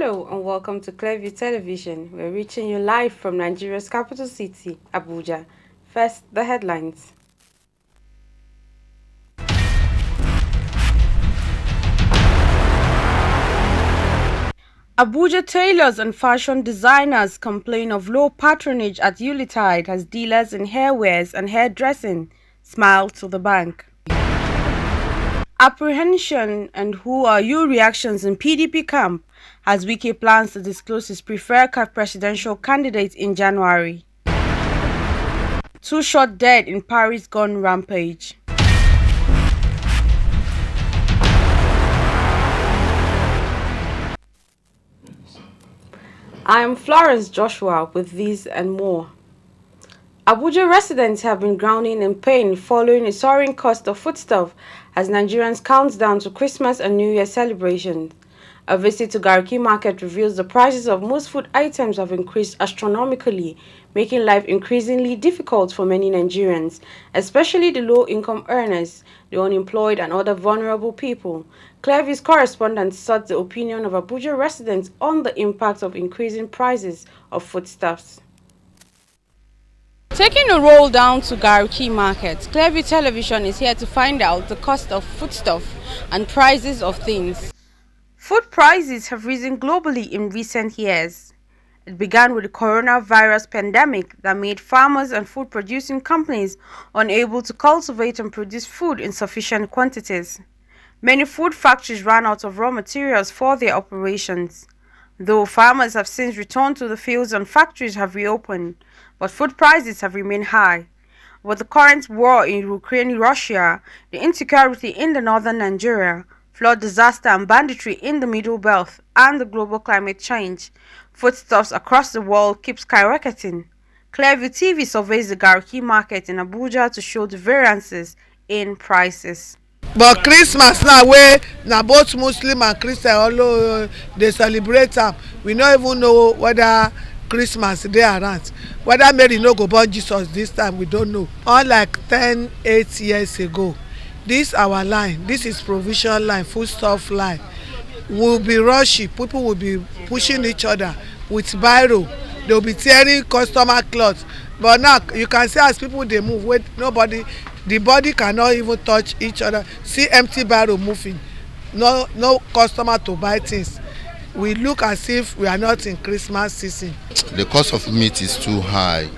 Hello and welcome to Clearview Television. We're reaching you live from Nigeria's capital city, Abuja. First, the headlines. Abuja tailors and fashion designers complain of low patronage at Yuletide as dealers in hairwares and hairdressing smile to the bank. Apprehension and who are you reactions in PDP camp as Wike plans to disclose his preferred presidential candidate in January. 2 shot dead in Paris gun rampage. I am Florence Joshua with these and more. Abuja residents have been groaning in pain following a soaring cost of foodstuff as Nigerians count down to Christmas and New Year celebrations. A visit to Garki Market reveals the prices of most food items have increased astronomically, making life increasingly difficult for many Nigerians, especially the low-income earners, the unemployed and other vulnerable people. Clearview's correspondent sought the opinion of Abuja residents on the impact of increasing prices of foodstuffs. Taking a roll down to Garki Market, Clearview Television is here to find out the cost of foodstuff and prices of things. Food prices have risen globally in recent years. It began with the coronavirus pandemic that made farmers and food-producing companies unable to cultivate and produce food in sufficient quantities. Many food factories ran out of raw materials for their operations. Though farmers have since returned to the fields and factories have reopened, but food prices have remained high. With the current war in Ukraine and Russia, the insecurity in the northern Nigeria, flood disaster and banditry in the Middle Belt, and the global climate change, foodstuffs across the world keep skyrocketing. Clearview TV surveys the Garki market in Abuja to show the variances in prices. But Christmas now wey na both Muslim and Christian all dey celebrate am, we no even know whether Christmas dey around, whether Mary no go born Jesus this time we don't know. Unlike 8 years ago, this our line, this is provision line, foodstuff line, will be rushy, people will be pushing each other with biro, they will be tearing customer clothes. But now you can see as people dey move, wait, nobody, the body cannot even touch each other. See empty barrel moving, no customer to buy things. We look as if we are not in Christmas season. The cost of meat is too high.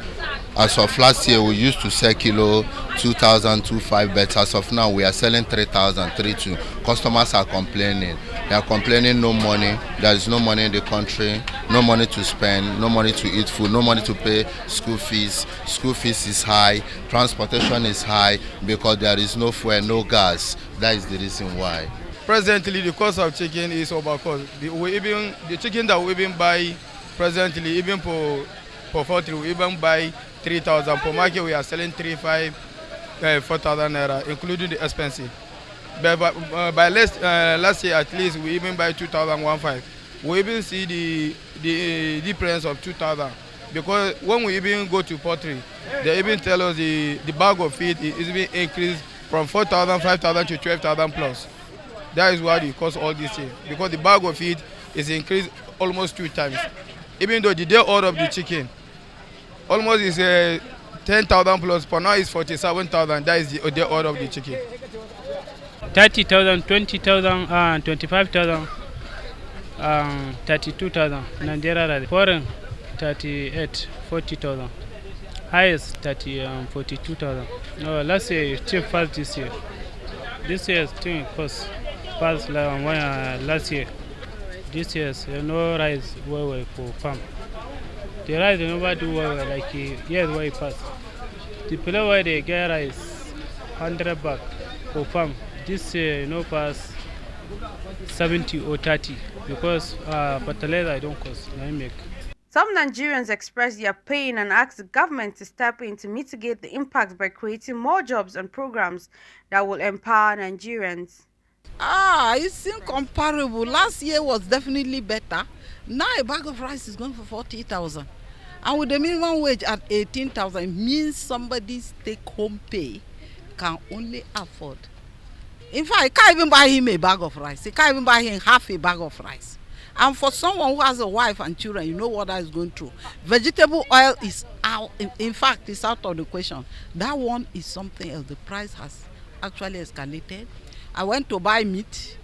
As of last year, we used to sell kilo 2,000, 2,500, but as of now, we are selling 3,000, 3,200. Customers are complaining. They are complaining no money. There is no money in the country, no money to spend, no money to eat food, no money to pay school fees. School fees is high, transportation is high because there is no fuel, no gas. That is the reason why. Presently, the cost of chicken is overcost. The chicken that we even buy presently, even for poultry, we even buy 3,000. For market, we are selling 3,500, 4,000 naira, including the expensive. But by last year, at least, we even buy 2,150. We even see the difference of 2,000. Because when we even go to poultry, they even tell us the bag of feed is even increased from 4,000, 5,000 to 12,000 plus. That is why it costs all this thing. Because the bag of feed is increased almost 2 times. Even though the day order of the chicken almost is 10,000 plus, per now is 47,000. That is the day order of the chicken. 30,000, 20,000, 25,000, 32,000. Nigeria foreign 38, 40,000. Highest 42,000. No, last year cheap fast this year. This year's thing cost fast last year. This year's no rise way for farm. The rise never do well like years way past. The people where they get rise 100 back for farm. This year no pass 70 or 30 because fertilizer I don't cost. I make. Some Nigerians express their pain and ask the government to step in to mitigate the impact by creating more jobs and programs that will empower Nigerians. It's incomparable. Last year was definitely better. Now a bag of rice is going for 40,000. And with the minimum wage at 18,000, it means somebody's take-home pay can only afford. In fact, you can't even buy him a bag of rice. You can't even buy him half a bag of rice. And for someone who has a wife and children, you know what that is going through. Vegetable oil is out, in fact, it's out of the question. That one is something else. The price has actually escalated. I went to buy meat.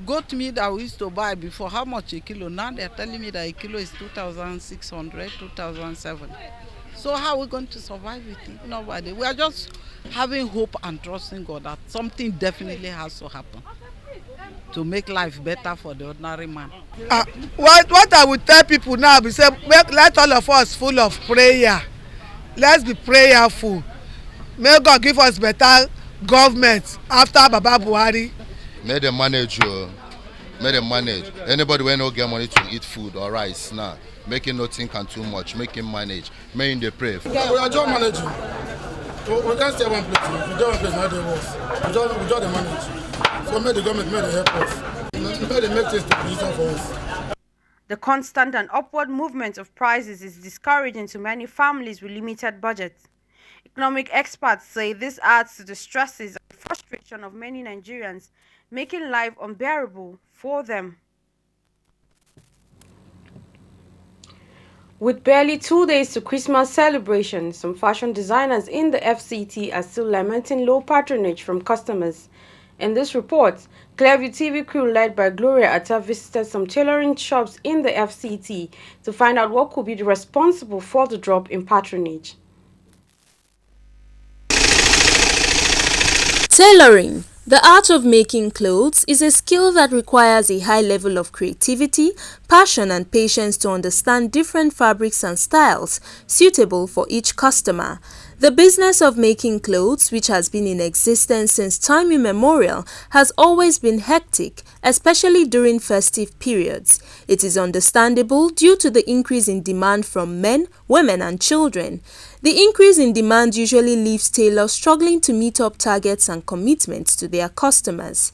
Goat meat that we used to buy before, how much a kilo? Now they're telling me that a kilo is 2,600, 2,007. So how are we going to survive with it? Nobody. We are just having hope and trusting God that something definitely has to happen to make life better for the ordinary man. What I would tell people now be say, let all of us full of prayer. Let's be prayerful. May God give us better government after Baba Buhari. May they manage you. May they manage. Anybody when no get money to eat food or rice now, making no think and too much, making manage. May they pray. We are just managing. We can't stay one place. If we don't one place, now they worse. We just manage. So may the government may they help us. May they make things to be easier for us. The constant and upward movement of prices is discouraging to many families with limited budgets. Economic experts say this adds to the stresses and frustration of many Nigerians, making life unbearable for them. With barely 2 days to Christmas celebration, some fashion designers in the FCT are still lamenting low patronage from customers. In this report, Clearview TV crew led by Gloria Atta visited some tailoring shops in the FCT to find out what could be responsible for the drop in patronage. Tailoring, the art of making clothes, is a skill that requires a high level of creativity, passion and patience to understand different fabrics and styles suitable for each customer. The business of making clothes, which has been in existence since time immemorial, has always been hectic, especially during festive periods. It is understandable due to the increase in demand from men, women and children. The increase in demand usually leaves tailors struggling to meet up targets and commitments to their customers.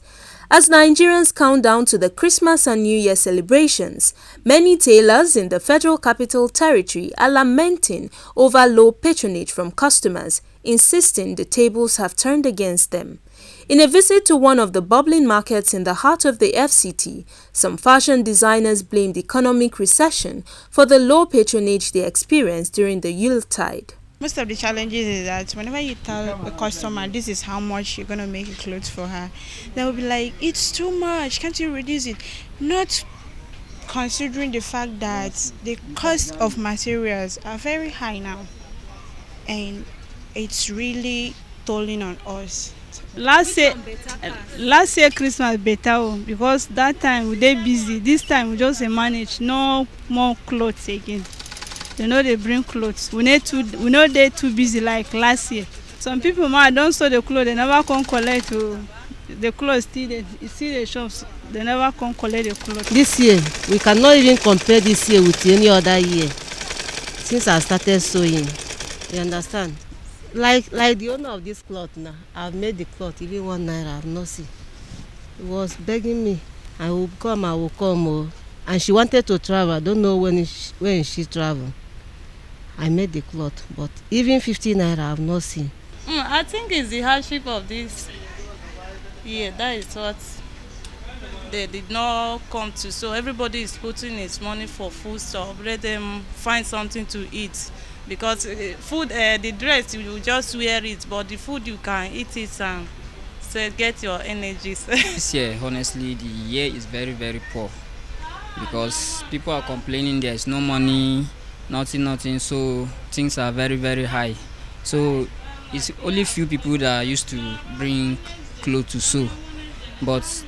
As Nigerians count down to the Christmas and New Year celebrations, many tailors in the Federal Capital Territory are lamenting over low patronage from customers, insisting the tables have turned against them. In a visit to one of the bubbling markets in the heart of the FCT, some fashion designers blamed economic recession for the low patronage they experienced during the Yuletide. Most of the challenges is that whenever you tell a customer this is how much you're going to make a clothes for her, they will be like, it's too much, can't you reduce it? Not considering the fact that the cost of materials are very high now and it's really tolling on us. Last year Christmas better because that time we dey busy. This time we just manage, no more clothes again. They know they bring clothes. We know they too busy like last year. Some people don't sew the clothes, they never come collect the clothes still the shops. They never come collect the clothes. This year we cannot even compare this year with any other year since I started sewing. You understand? Like the owner of this cloth now, I've made the cloth even 1 naira I've not seen. He was begging me, I will come. Oh. And she wanted to travel. I don't know when she traveled. I made the cloth, but even 50 naira I've not seen. I think it's the hardship of this year. That is what they did not come to. So everybody is putting his money for food stuff. Let them find something to eat. Because food, the dress, you just wear it, but the food you can eat it and so get your energies. This year, honestly, the year is very, very poor because people are complaining there is no money, nothing, so things are very, very high. So it's only few people that used to bring clothes to sew. But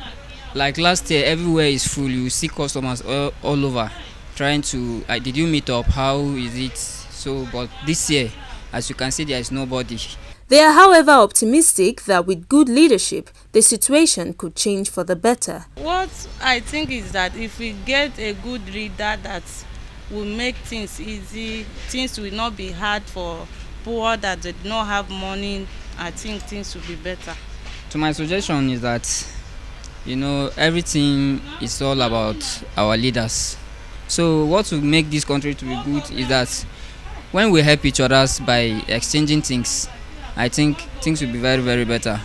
like last year, everywhere is full. You see customers all over trying to, did you meet up? How is it? So, but this year, as you can see, there is nobody. They are, however, optimistic that with good leadership, the situation could change for the better. What I think is that if we get a good leader that will make things easy, things will not be hard for poor that did not have money, I think things will be better. So my suggestion is that, everything is all about our leaders. So what will make this country to be good is that when we help each other by exchanging things, I think things will be very, very better.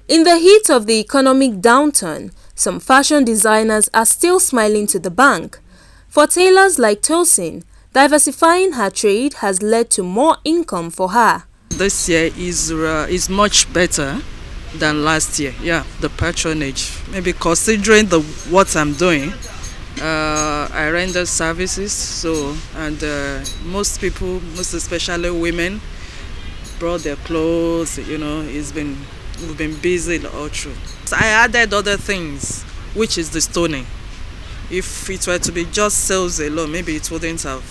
In the heat of the economic downturn, some fashion designers are still smiling to the bank. For tailors like Tosin, diversifying her trade has led to more income for her. This year is much better than last year. Yeah, the patronage. Maybe considering what I'm doing, I render services. And most people, most especially women, brought their clothes. You know, we've been busy all through. So I added other things, which is the stoning. If it were to be just sales alone, maybe it wouldn't have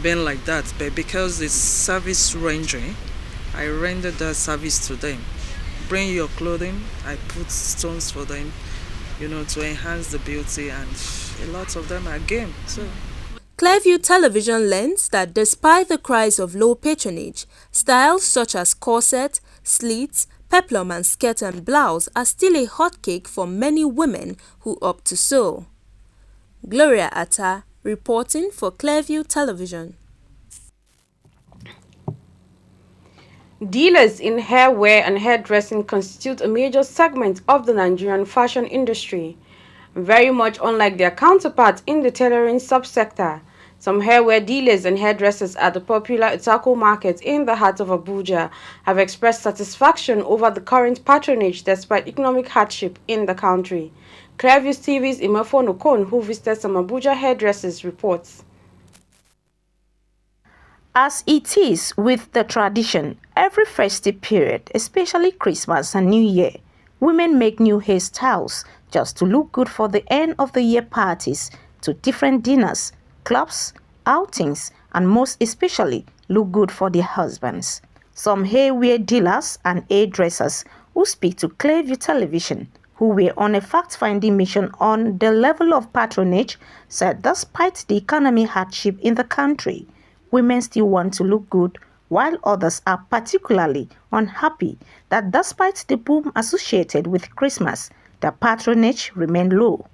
been like that. But because it's service rendering, I rendered that service to them. Bring your clothing, I put stones for them, to enhance the beauty, and a lot of them are game. So Clearview Television learns that despite the cries of low patronage, styles such as corset, slits, peplum and skirt and blouse are still a hotcake for many women who opt to sew. Gloria Atta, reporting for Clearview Television. Dealers in hairwear and hairdressing constitute a major segment of the Nigerian fashion industry. Very much unlike their counterparts in the tailoring subsector, some hairwear dealers and hairdressers at the popular Utako market in the heart of Abuja have expressed satisfaction over the current patronage despite economic hardship in the country. TV's Imefo Nokon, who visited some Abuja hairdressers, reports. As it is with the tradition, every festive period, especially Christmas and New Year, women make new hairstyles just to look good for the end of the year parties, to different dinners, clubs, outings, and most especially look good for their husbands. Some hairwear dealers and hairdressers who speak to Clearview Television, who were on a fact-finding mission on the level of patronage, said despite the economic hardship in the country, women still want to look good, while others are particularly unhappy that despite the boom associated with Christmas, the patronage remained low.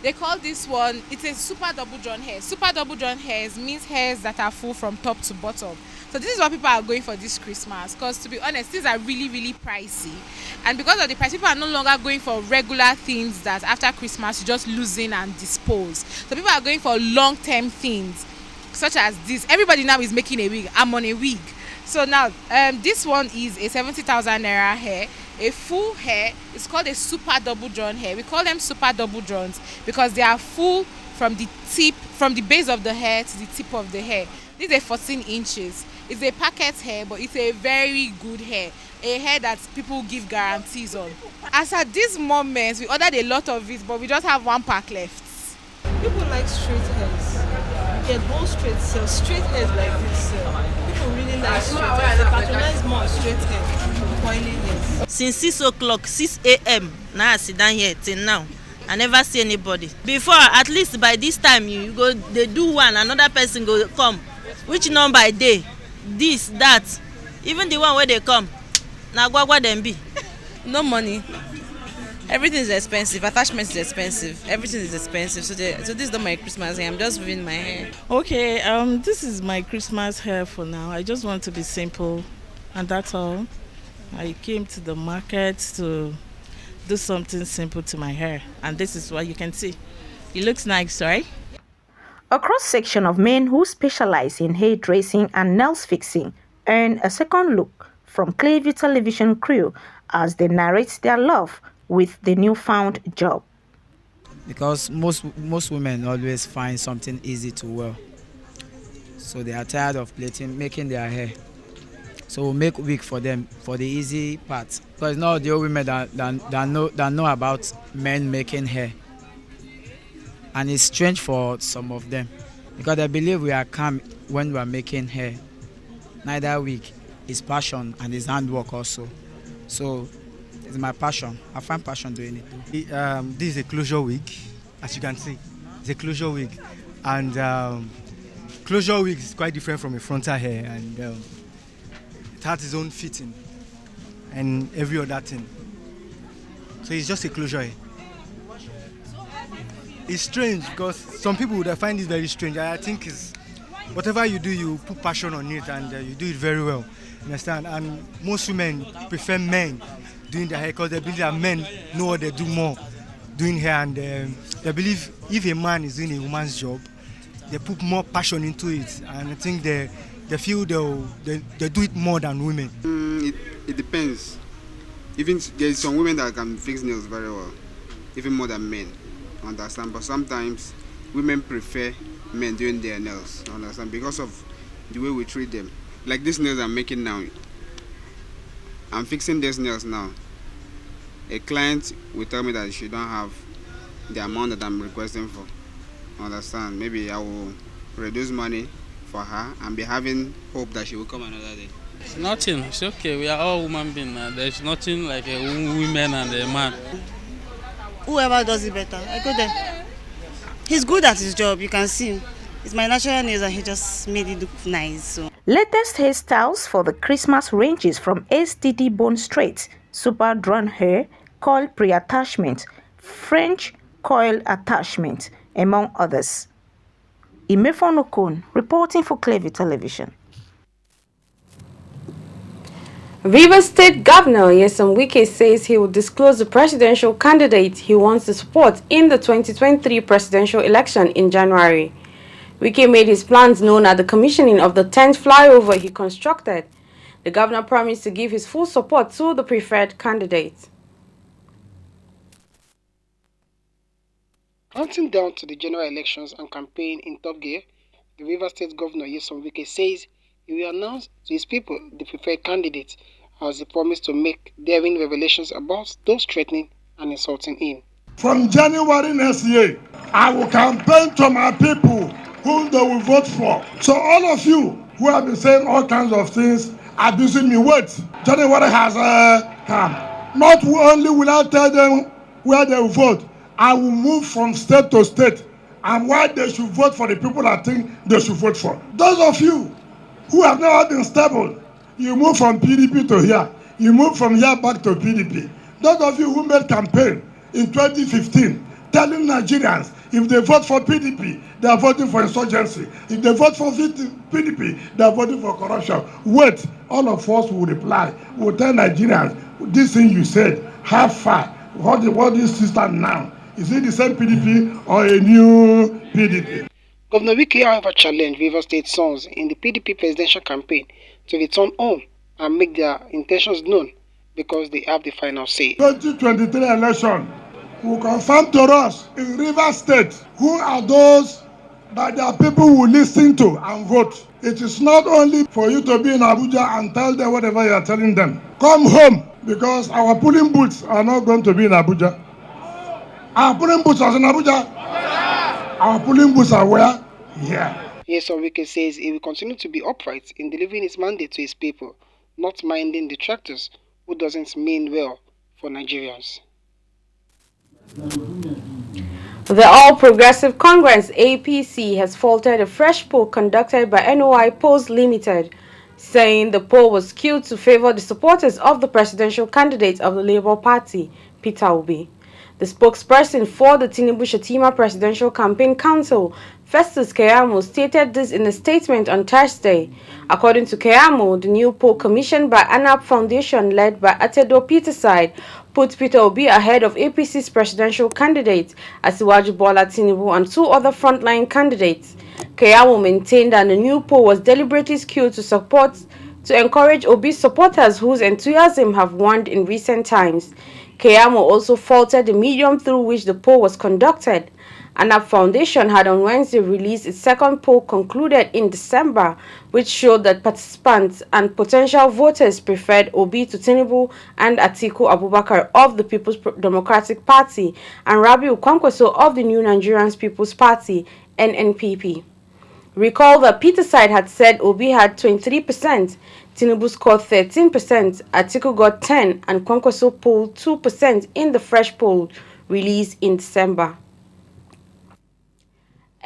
They call this one, it's a super double drawn hair. Super double drawn hairs means hairs that are full from top to bottom. So this is what people are going for this Christmas, because to be honest, these are really, really pricey. And because of the price, people are no longer going for regular things that after Christmas you just loosen and dispose. So people are going for long-term things, such as this. Everybody now is making a wig. I'm on a wig. So now this one is a 70,000 naira hair. A full hair is called a super double drawn hair. We call them super double drawns because they are full from the tip, from the base of the hair to the tip of the hair. This is a 14 inches. It's a packet hair, but it's a very good hair. A hair that people give guarantees on. As at this moment, we ordered a lot of it, but we just have one pack left. People like straight hairs. Get more straight hairs like this. People really like straight hairs. They patronize more straight hair, coily hairs. Since 6 o'clock, 6 a.m. now I sit down here till now. I never see anybody. Before, at least by this time, you go, they do one, another person go come. Which number a day? This, that. Even the one where they come, now what them be? No money. Everything is expensive. Attachment is expensive. Everything is expensive. So this is not my Christmas hair. I'm just weaving my hair. Okay, this is my Christmas hair for now. I just want to be simple, and that's all. I came to the market to do something simple to my hair, and this is what you can see. It looks nice, right? A cross-section of men who specialize in hair dressing and nails fixing earn a second look from Clearview Television crew as they narrate their love with the newfound job. Because most women always find something easy to wear, so they are tired of making their hair. So we'll make wig for them for the easy part. Because now the old women that know about men making hair. And it's strange for some of them because they believe we are calm when we are making hair. Neither wig, it's passion and it's handwork also. So it's my passion. I find passion doing it. This is a closure wig, as you can see. It's a closure wig, and closure wig is quite different from a frontal hair, and it has its own fitting and every other thing. So it's just a closure hair. It's strange because some people would find this very strange. I think it's whatever you do, you put passion on it and you do it very well. You understand? And most women prefer men doing their hair because they believe that men know what they do more doing hair, and they believe if a man is doing a woman's job, they put more passion into it, and I think they feel they do it more than women. It depends. Even there's some women that can fix nails very well, even more than men. Understand? But sometimes women prefer men doing their nails. Understand? Because of the way we treat them. Like these nails I'm making now. I'm fixing these nails now. A client will tell me that she don't have the amount that I'm requesting for. Understand? Maybe I will reduce money for her and be having hope that she will come another day. It's nothing. It's okay. We are all human beings. There's nothing like a woman and a man. Whoever does it better, I go there. He's good at his job. You can see. It's my natural nails and he just made it look nice. So. Latest hairstyles for the Christmas ranges from STD bone straight, super drawn hair, coil pre-attachment, French coil attachment, among others. Imefon Okon reporting for Clearview Television. Rivers State Governor Nyesom Wike says he will disclose the presidential candidate he wants to support in the 2023 presidential election in January. Wike made his plans known at the commissioning of the 10th flyover he constructed. The governor promised to give his full support to the preferred candidate. Counting down to the general elections and campaign in top gear, the Rivers State Governor Nyesom Wike says he will announce to his people the preferred candidate as he promised to make daring revelations about those threatening and insulting him. From January next year, I will campaign to my people whom they will vote for. So all of you who have been saying all kinds of things, abusing me, wait. January has come. Not only will I tell them where they will vote, I will move from state to state and why they should vote for the people I think they should vote for. Those of you who have never been stable, you move from PDP to here. You move from here back to PDP. Those of you who made campaign in 2015 telling Nigerians if they vote for PDP, they are voting for insurgency. If they vote for PDP, they are voting for corruption. Wait, all of us will reply. We'll tell Nigerians, this thing you said, how far? What is system now? Is it the same PDP or a new PDP? Governor Wike, however, challenged Rivers State sons in the PDP presidential campaign to return home and make their intentions known because they have the final say. 2023 election will confirm to us in Rivers State who are those that their people will listen to and vote. It is not only for you to be in Abuja and tell them whatever you are telling them. Come home, because our polling booths are not going to be in Abuja. Our polling booths are in Abuja. Our polling booths are where? Here. Nyesom Wike says he will continue to be upright in delivering his mandate to his people, not minding detractors who doesn't mean well for Nigerians. The All Progressive Congress APC has faulted a fresh poll conducted by NOI Polls Limited, saying the poll was skewed to favor the supporters of the presidential candidate of the Labour Party, Peter Obi. The spokesperson for the Tinubu-Shatima Presidential Campaign Council, Festus Keyamo, stated this in a statement on Thursday. According to Keyamo, the new poll commissioned by ANAP Foundation led by Atedo Peterside put Peter Obi ahead of APC's presidential candidate, Asiwaju Bola Tinubu, and two other frontline candidates. Keyamo maintained that the new poll was deliberately skewed to encourage Obi's supporters whose enthusiasm have waned in recent times. Keyamo also faulted the medium through which the poll was conducted. ANAP Foundation had on Wednesday released its second poll concluded in December, which showed that participants and potential voters preferred Obi to Tinubu and Atiku Abubakar of the People's Democratic Party and Rabiu Kwankwaso of the New Nigerian People's Party, NNPP. Recall that Peterside had said Obi had 23%, Tinubu scored 13%, Atiku got 10%, and Kwankwaso polled 2% in the fresh poll released in December.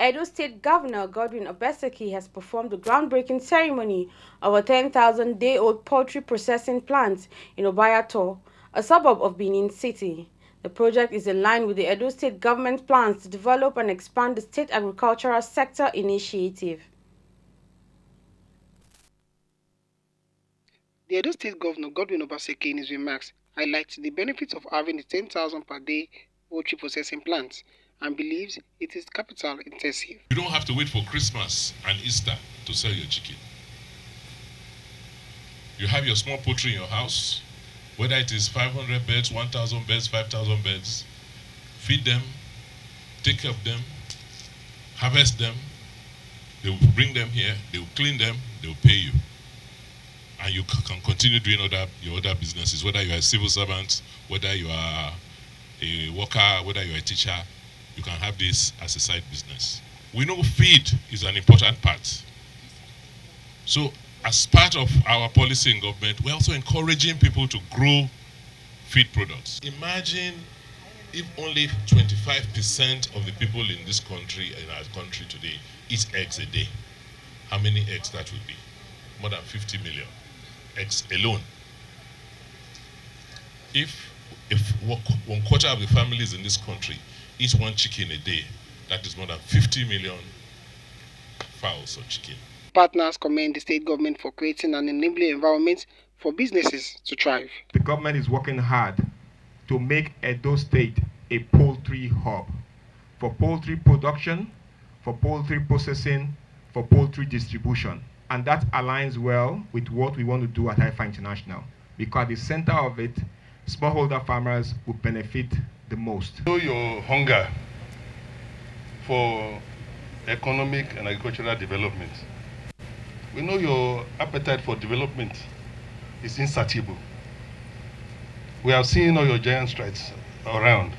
Edo State Governor Godwin Obaseki has performed the groundbreaking ceremony of a 10,000-day-old poultry processing plant in Obayato, a suburb of Benin City. The project is in line with the Edo State government plans to develop and expand the state agricultural sector initiative. The Edo State Governor Godwin Obaseki in his remarks highlights the benefits of having a 10,000 per day poultry processing plants and believes it is capital intensive. You don't have to wait for Christmas and Easter to sell your chicken. You have your small poultry in your house, whether it is 500 beds, 1,000 beds, 5,000 beds, feed them, take care of them, harvest them, they will bring them here, they will clean them, they will pay you. And you can continue doing your other businesses, whether you are a civil servant, whether you are a worker, whether you are a teacher, you can have this as a side business. We know feed is an important part. So as part of our policy in government, we're also encouraging people to grow feed products. Imagine if only 25% of the people in this country, in our country today, eat eggs a day. How many eggs that would be? More than 50 million eggs alone. If 1/4 of the families in this country eat one chicken a day, that is more than 50 million fowls or chicken. Partners commend the state government for creating an enabling environment for businesses to thrive. The government is working hard to make Edo State a poultry hub for poultry production, for poultry processing, for poultry distribution. And that aligns well with what we want to do at Haifa International, because at the center of it, smallholder farmers will benefit the most. Know your hunger for economic and agricultural development. We know your appetite for development is insatiable. We have seen all your giant strides around.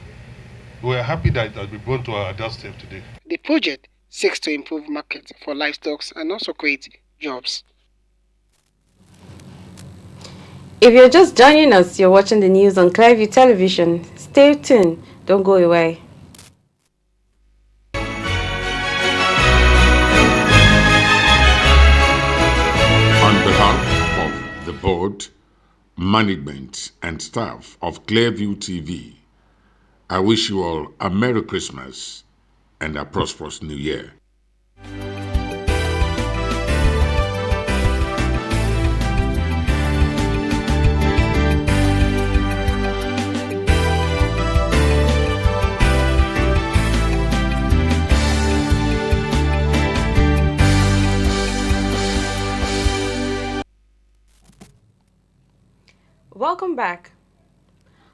We are happy that it has been brought to our doorstep today. The project seeks to improve markets for livestock and also create jobs. If you're just joining us, you're watching the news on Clearview Television. Stay tuned. Don't go away. On behalf of the board, management and staff of Clearview TV, I wish you all a Merry Christmas and a prosperous New Year. Welcome back.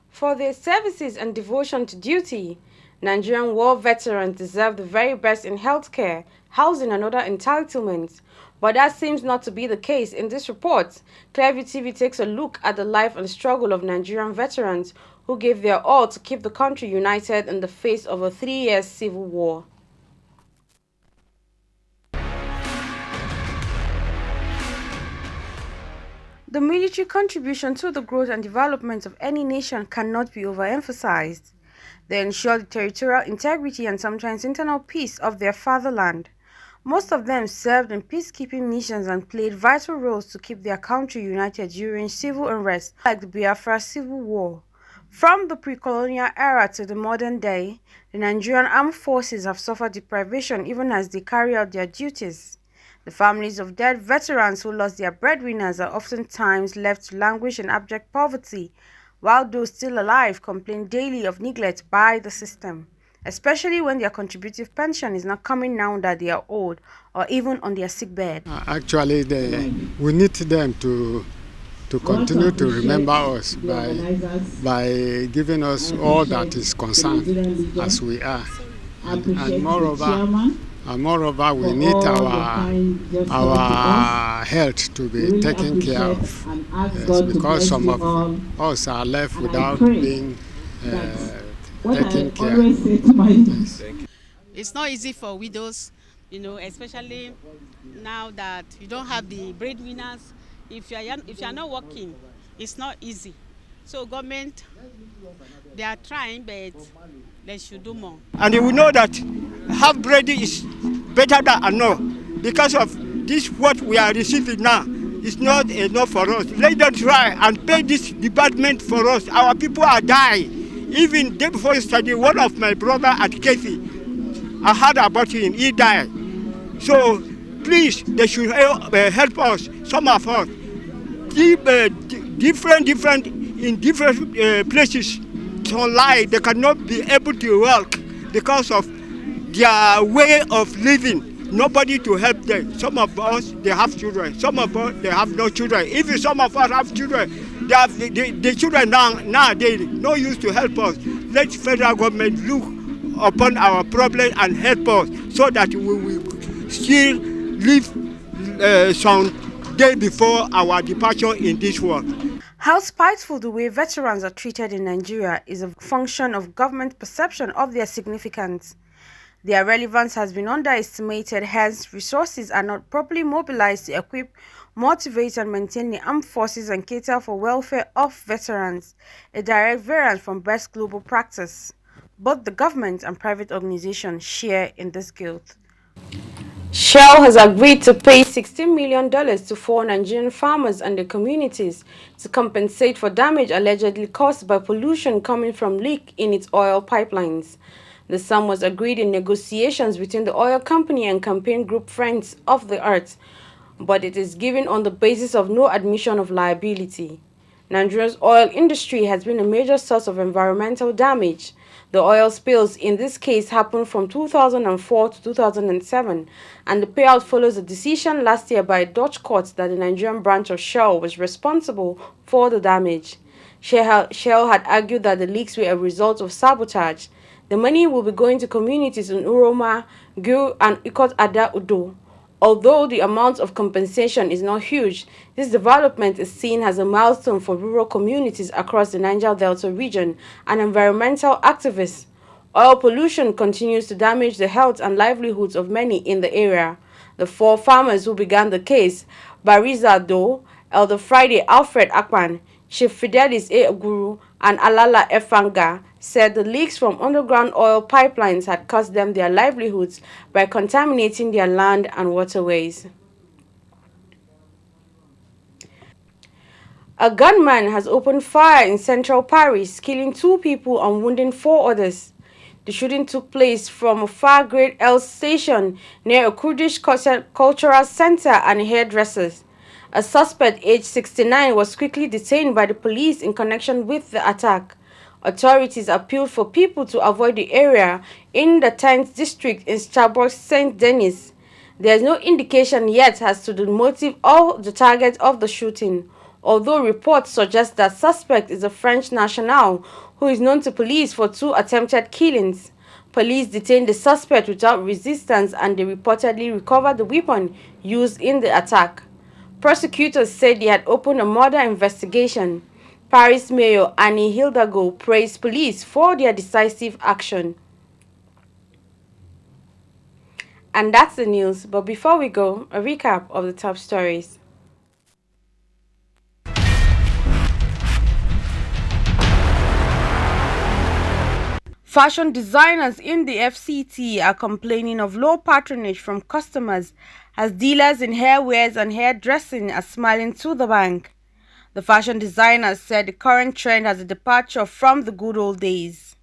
For their services and devotion to duty, Nigerian war veterans deserve the very best in healthcare, housing and other entitlements. But that seems not to be the case in this report. Clearview TV takes a look at the life and struggle of Nigerian veterans who gave their all to keep the country united in the face of a 3-year civil war. The military contribution to the growth and development of any nation cannot be overemphasized. They ensure the territorial integrity and sometimes internal peace of their fatherland. Most of them served in peacekeeping missions and played vital roles to keep their country united during civil unrest like the Biafra Civil War. From the pre-colonial era to the modern day, the Nigerian armed forces have suffered deprivation even as they carry out their duties. The families of dead veterans who lost their breadwinners are oftentimes left to languish in abject poverty, while those still alive complain daily of neglect by the system, especially when their contributive pension is not coming now that they are old or even on their sick bed. Actually, we need them to continue to remember us by giving us all that is concerned as we are. And moreover, we need our health to be taken care of, because some of us are left without being taken care of. It's not easy for widows, especially now that you don't have the breadwinners. If you are not working, it's not easy. So government, they are trying, but they should do more. And we know that half bread is better than enough. Because of this, what we are receiving now is not enough for us. Let them try and pay this department for us. Our people are dying. Even day before yesterday, one of my brother at Kefi, I heard about him, he died. So please, they should help us, some of us, different in different places. sunlight, they cannot be able to work because of their way of living. Nobody to help them. Some of us, they have children. Some of us, they have no children. Even some of us have children. They have the children nowadays no use to help us. Let federal government look upon our problem and help us so that we will still live some day before our departure in this world. How spiteful the way veterans are treated in Nigeria is a function of government perception of their significance. Their relevance has been underestimated, hence resources are not properly mobilized to equip, motivate and maintain the armed forces and cater for welfare of veterans, a direct variance from best global practice. Both the government and private organizations share in this guilt. Shell has agreed to pay $16 million to 4 Nigerian farmers and their communities to compensate for damage allegedly caused by pollution coming from leak in its oil pipelines. The sum was agreed in negotiations between the oil company and campaign group Friends of the Earth, but it is given on the basis of no admission of liability. Nigeria's oil industry has been a major source of environmental damage. The oil spills in this case happened from 2004 to 2007, and the payout follows a decision last year by a Dutch court that the Nigerian branch of Shell was responsible for the damage. Shell had argued that the leaks were a result of sabotage. The money will be going to communities in Uroma, Gu, and Ikot Ada Udo. Although the amount of compensation is not huge, this development is seen as a milestone for rural communities across the Niger Delta region and environmental activists. Oil pollution continues to damage the health and livelihoods of many in the area. The 4 farmers who began the case, Bariza Do, Elder Friday Alfred Akpan, Chief Fidelis A. Guru, and Alala Efanga, said the leaks from underground oil pipelines had cost them their livelihoods by contaminating their land and waterways. A gunman has opened fire in central Paris, killing 2 people and wounding 4 others. The shooting took place from a far-grade L station near a Kurdish cultural center and hairdressers. A suspect aged 69 was quickly detained by the police in connection with the attack. Authorities appealed for people to avoid the area in the 10th district in Cherbourg Saint-Denis. There is no indication yet as to the motive or the target of the shooting, although reports suggest that suspect is a French national who is known to police for 2 attempted killings. Police detained the suspect without resistance and they reportedly recovered the weapon used in the attack. Prosecutors said they had opened a murder investigation. Paris Mayor Annie Hidalgo praised police for their decisive action. And that's the news, but before we go, a recap of the top stories. Fashion designers in the FCT are complaining of low patronage from customers as dealers in hairwares and hairdressing are smiling to the bank. The fashion designers said the current trend has a departure from the good old days.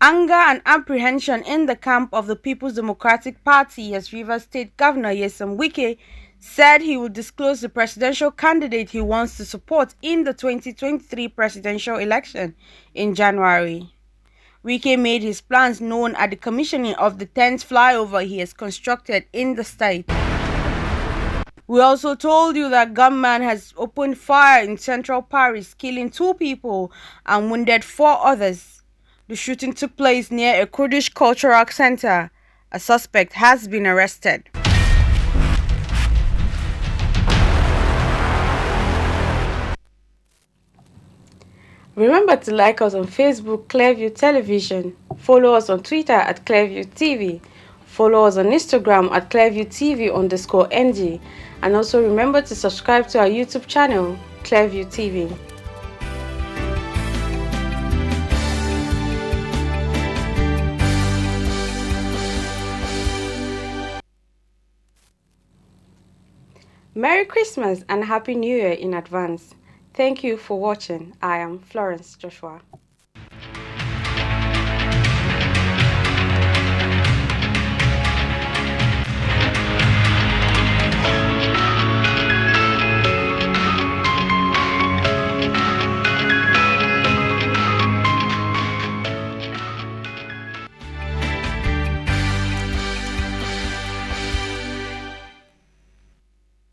Anger and apprehension in the camp of the People's Democratic Party as Rivers State Governor Nyesom Wike said he would disclose the presidential candidate he wants to support in the 2023 presidential election in January. Wike made his plans known at the commissioning of the 10th flyover he has constructed in the state. We also told you that gunman has opened fire in central Paris, killing 2 people and wounded 4 others. The shooting took place near a Kurdish cultural center. A suspect has been arrested. Remember to like us on Facebook, Clearview Television. Follow us on Twitter at Clearviewtv. Follow us on Instagram at Clearviewtv_NG. And also remember to subscribe to our YouTube channel, Clearview TV. Merry Christmas and Happy New Year in advance. Thank you for watching. I am Florence Joshua.